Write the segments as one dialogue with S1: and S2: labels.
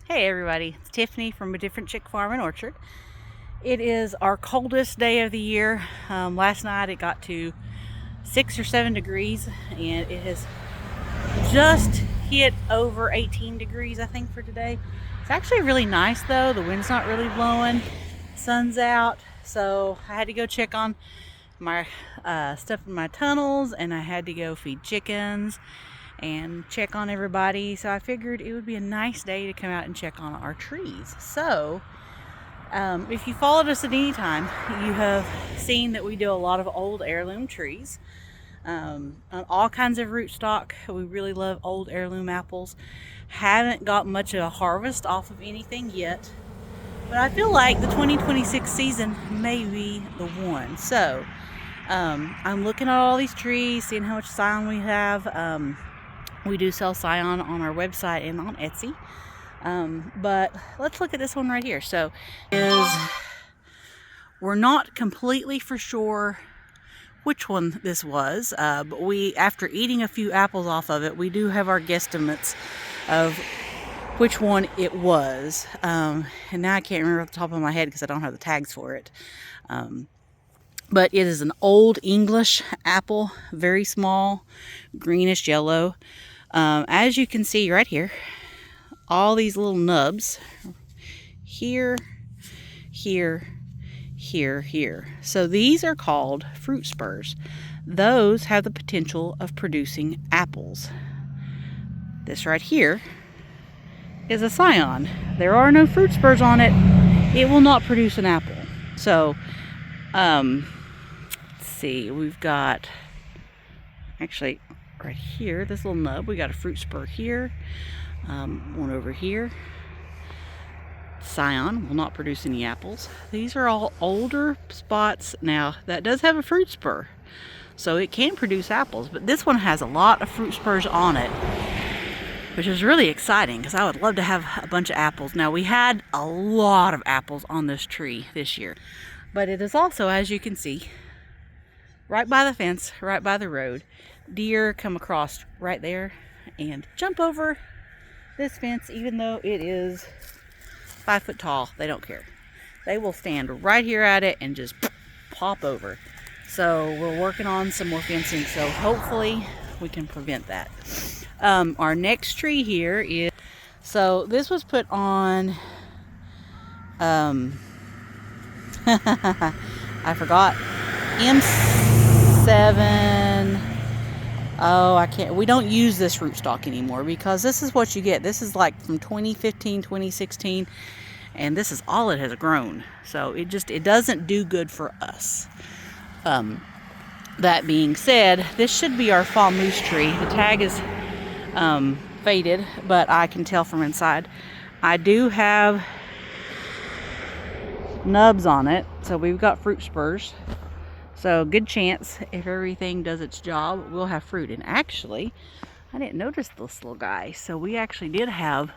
S1: Hey everybody, it's Tiffany from A Different Chick Farm and Orchard. It is our coldest day of the year. Last night it got to 6 or 7 degrees and it has just hit over 18 degrees I think for today. It's actually really nice though. The wind's not really blowing, sun's out, so I had to go check on my stuff in my tunnels, and I had to go feed chickens and check on everybody. So I figured it would be a nice day to come out and check on our trees. So if you followed us at any time, you have seen that we do a lot of old heirloom trees, on all kinds of rootstock. We really love old heirloom apples. Haven't got much of a harvest off of anything yet, but I feel like the 2026 season may be the one. So I'm looking at all these trees, seeing how much scion we have. We do sell scion on our website and on Etsy. But let's look at this one right here. So we're not completely for sure which one this was, but after eating a few apples off of it, we do have our guesstimates of which one it was. And now I can't remember off the top of my head because I don't have the tags for it. But it is an old English apple, very small, greenish yellow. As you can see right here, all these little nubs here, here, here. So these are called fruit spurs. Those have the potential of producing apples. This right here is a scion. There are no fruit spurs on it. It will not produce an apple. So, let's see, we've got, actually right here, this little nub, we got a fruit spur here, one over here. Scion will not produce any apples. These are all older spots. Now that does have a fruit spur, so it can produce apples, but this one has a lot of fruit spurs on it, which is really exciting because I would love to have a bunch of apples. Now we had a lot of apples on this tree this year, but it is also, as you can see, right by the fence, right by the road. Deer come across right there and jump over this fence, even though it is 5 foot tall. They don't care. They will stand right here at it and just pop over. So we're working on some more fencing, so hopefully we can prevent that. Our next tree here is, so this was put on, I forgot, M7. Oh, I can't, we don't use this rootstock anymore because this is what you get. This is like from 2015, 2016, and this is all it has grown. So it doesn't do good for us. That being said, this should be our fall moose tree. The tag is faded, but I can tell from inside. I do have nubs on it, so we've got fruit spurs. So good chance, if everything does its job, we'll have fruit. And actually, I didn't notice this little guy. So we actually did have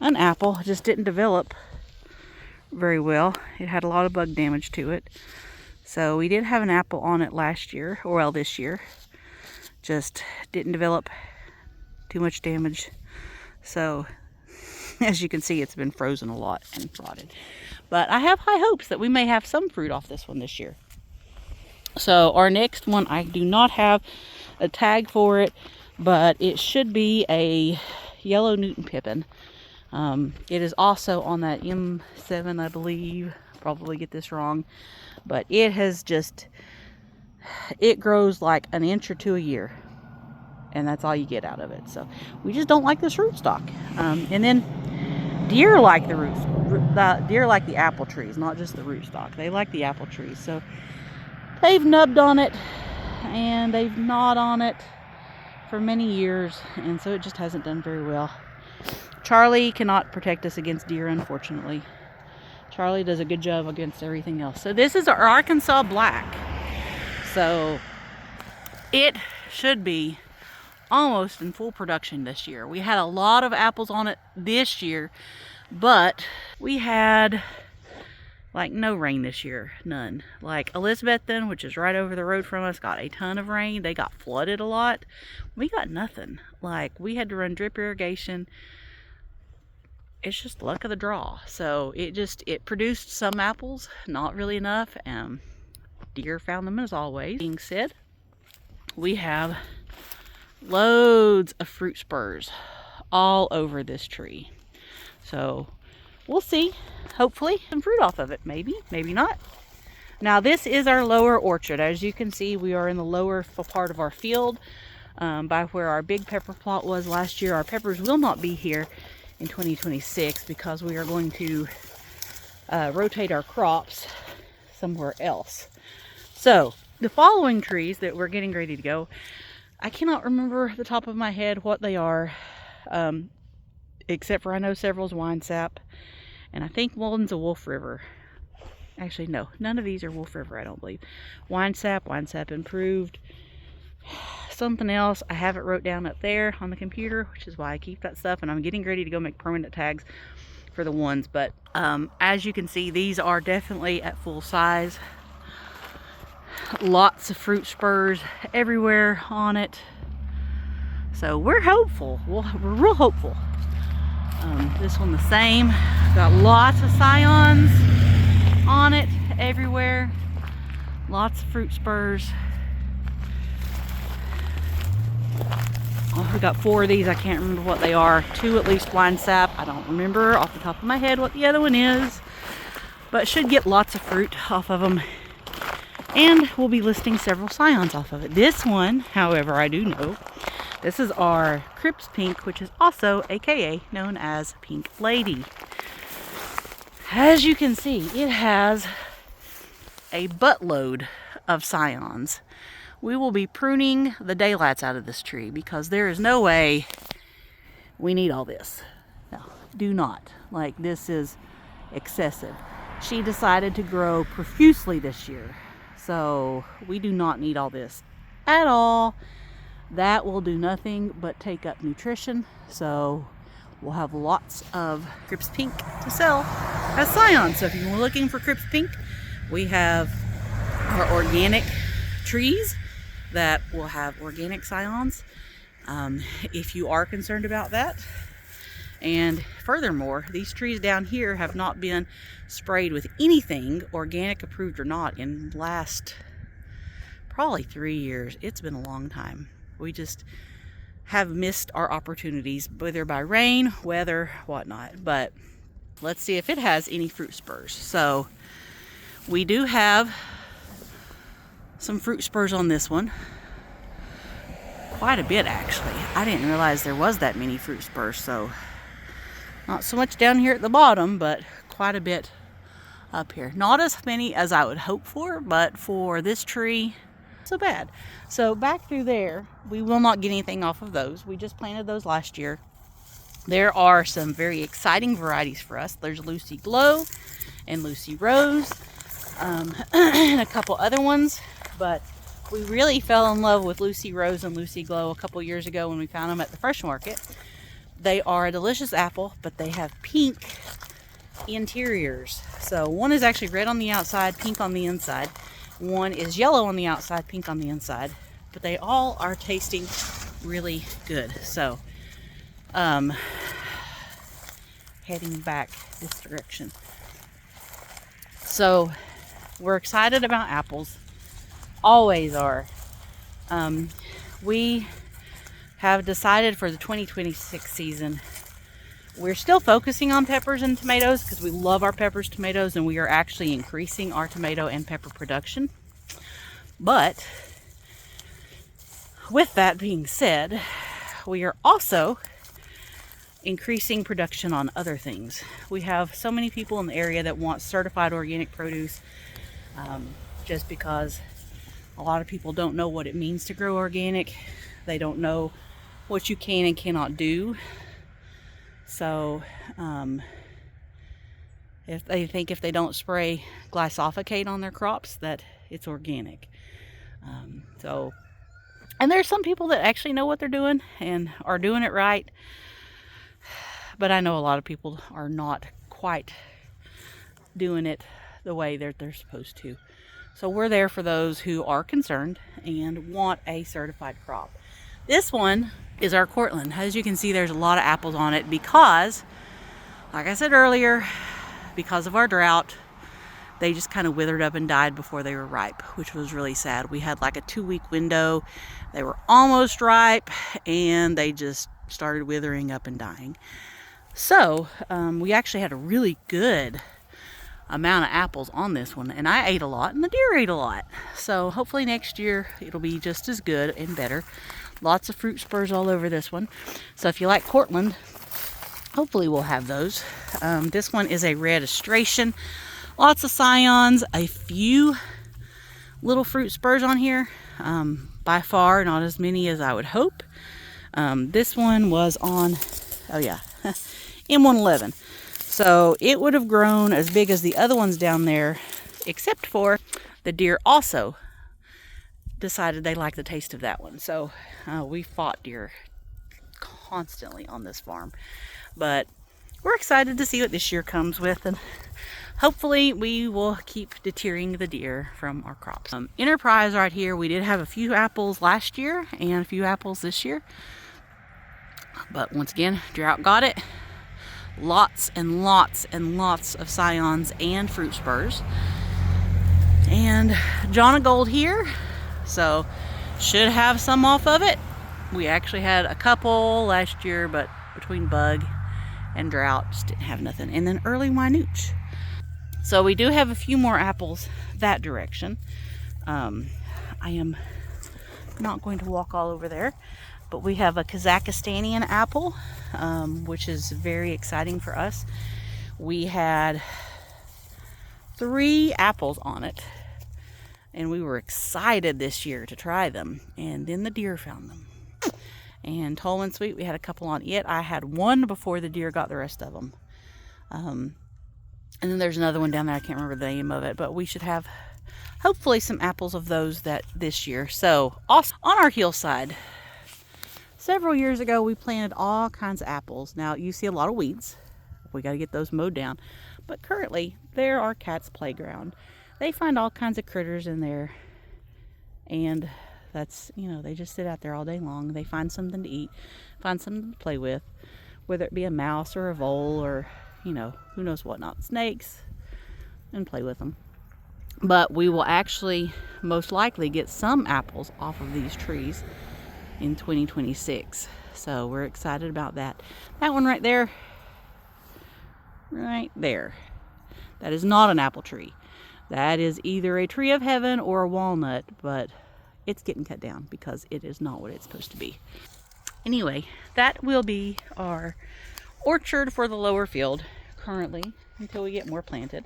S1: an apple. It just didn't develop very well. It had a lot of bug damage to it. So we did have an apple on it last year, or well, this year. Just didn't develop, too much damage. So as you can see, it's been frozen a lot and rotted. But I have high hopes that we may have some fruit off this one this year. So our next one, I do not have a tag for it, but it should be a yellow Newton Pippin. It is also on that M7, I believe. Probably get this wrong. But it has just, it grows like an inch or two a year. And that's all you get out of it. So we just don't like this rootstock. And then deer like the roots. Deer like the apple trees, not just the rootstock. They like the apple trees. So they've nubbed on it and they've gnawed on it for many years, and so it just hasn't done very well. Charlie cannot protect us against deer, unfortunately. Charlie does a good job against everything else. So this is our Arkansas Black. So it should be almost in full production this year. We had a lot of apples on it this year, but we had Like no rain this year, none. Like Elizabethton, which is right over the road from us, got a ton of rain. They got flooded a lot. We got nothing. Like we had to run drip irrigation. It's just luck of the draw. So it produced some apples, not really enough. Deer found them as always. Being said, we have loads of fruit spurs all over this tree. So we'll see. Hopefully some fruit off of it. Maybe, maybe not. Now this is our lower orchard. As you can see, we are in the lower part of our field by where our big pepper plot was last year. Our peppers will not be here in 2026 because we are going to rotate our crops somewhere else. So the following trees that we're getting ready to go, I cannot remember at the top of my head what they are, except for I know several's wine sap, and I think one's a Wolf River. Actually, no, none of these are Wolf River, I don't believe. Wine sap improved. Something else, I have it wrote down up there on the computer, which is why I keep that stuff, and I'm getting ready to go make permanent tags for the ones. But as you can see, these are definitely at full size. Lots of fruit spurs everywhere on it. So we're hopeful. We're real hopeful. This one the same. Got lots of scions on it everywhere. Lots of fruit spurs. Oh, we got 4 of these. I can't remember what they are. 2 at least wine sap. I don't remember off the top of my head what the other one is. But should get lots of fruit off of them. And we'll be listing several scions off of it. This one, however, I do know. This is our Crips Pink, which is also AKA known as Pink Lady. As you can see, it has a buttload of scions. We will be pruning the daylights out of this tree because there is no way we need all this. No, do not. Like, this is excessive. She decided to grow profusely this year. So we do not need all this at all. That will do nothing but take up nutrition. So we'll have lots of Crips Pink to sell as scions. So if you're looking for Crips Pink, we have our organic trees that will have organic scions. If you are concerned about that. And furthermore, these trees down here have not been sprayed with anything, organic approved or not, in the last probably 3 years. It's been a long time. We just have missed our opportunities, whether by rain, weather, whatnot. But let's see if it has any fruit spurs. So we do have some fruit spurs on this one. Quite a bit, actually. I didn't realize there was that many fruit spurs. So not so much down here at the bottom, but quite a bit up here. Not as many as I would hope for, but for this tree, so bad. So back through there, we will not get anything off of those. We just planted those last year. There are some very exciting varieties for us. There's Lucy Glow and Lucy Rose, and a couple other ones, but we really fell in love with Lucy Rose and Lucy Glow a couple years ago when we found them at the Fresh Market. They are a delicious apple, but they have pink interiors. So one is actually red on the outside, pink on the inside. One is yellow on the outside, pink on the inside. But they all are tasting really good. So, heading back this direction. So, we're excited about apples. Always are. We have decided for the 2026 season, we're still focusing on peppers and tomatoes because we love our peppers, tomatoes, and we are actually increasing our tomato and pepper production. But with that being said, we are also increasing production on other things. We have so many people in the area that want certified organic produce, just because a lot of people don't know what it means to grow organic. They don't know what you can and cannot do. So if they think if they don't spray glyphosate on their crops that it's organic. And there's some people that actually know what they're doing and are doing it right. But I know a lot of people are not quite doing it the way that they're supposed to. So we're there for those who are concerned and want a certified crop. This one is our Cortland. As you can see, there's a lot of apples on it because, like I said earlier, because of our drought, they just kind of withered up and died before they were ripe, which was really sad. We had like a 2-week window. They were almost ripe and they just started withering up and dying. So we actually had a really good amount of apples on this one, and I ate a lot and the deer ate a lot. So hopefully next year it'll be just as good and better. Lots of fruit spurs all over this one. So if you like Cortland, hopefully we'll have those. This one is a registration. Lots of scions, a few little fruit spurs on here. By far not as many as I would hope. This one was on, oh yeah, M111. So it would have grown as big as the other ones down there, except for the deer also decided they liked the taste of that one. So we fought deer constantly on this farm. But we're excited to see what this year comes with, and hopefully we will keep deterring the deer from our crops. Enterprise right here, we did have a few apples last year and a few apples this year. But once again, drought got it. Lots and lots and lots of scions and fruit spurs. And John of Gold here, so should have some off of it. We actually had a couple last year, but between bug and drought, just didn't have nothing. And then early Wynooch. So we do have a few more apples that direction. I am not going to walk all over there. But we have a Kazakhstanian apple, which is very exciting for us. We had 3 apples on it, and we were excited this year to try them. And then the deer found them. And Tolman Sweet, we had a couple on it. I had one before the deer got the rest of them. And then there's another one down there. I can't remember the name of it, but we should have hopefully some apples of those this year. So also on our hillside, several years ago, we planted all kinds of apples. Now, you see a lot of weeds. We got to get those mowed down. But currently, they're our cat's playground. They find all kinds of critters in there. And that's, they just sit out there all day long. They find something to eat, find something to play with, whether it be a mouse or a vole or, who knows what not, snakes, and play with them. But we will actually most likely get some apples off of these trees in 2026. So we're excited about that. That one right there, that is not an apple tree. That is either a tree of heaven or a walnut, but it's getting cut down because it is not what it's supposed to be. Anyway, that will be our orchard for the lower field currently until we get more planted.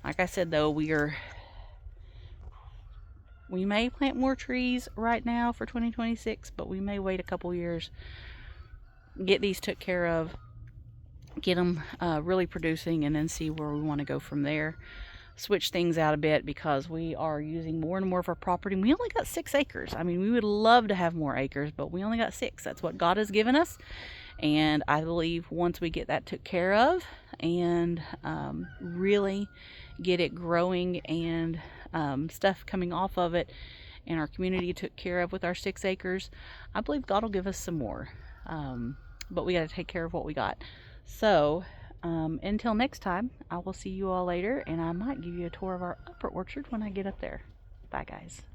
S1: Like I said though, we may plant more trees right now for 2026, but we may wait a couple years, get these took care of, get them really producing, and then see where we want to go from there. Switch things out a bit because we are using more and more of our property. We only got 6 acres. I mean, we would love to have more acres, but we only got 6. That's what God has given us. And I believe once we get that took care of and really get it growing and stuff coming off of it and our community took care of with our 6 acres, I believe God will give us some more. But we got to take care of what we got. So until next time, I will see you all later, and I might give you a tour of our upper orchard when I get up there. Bye guys.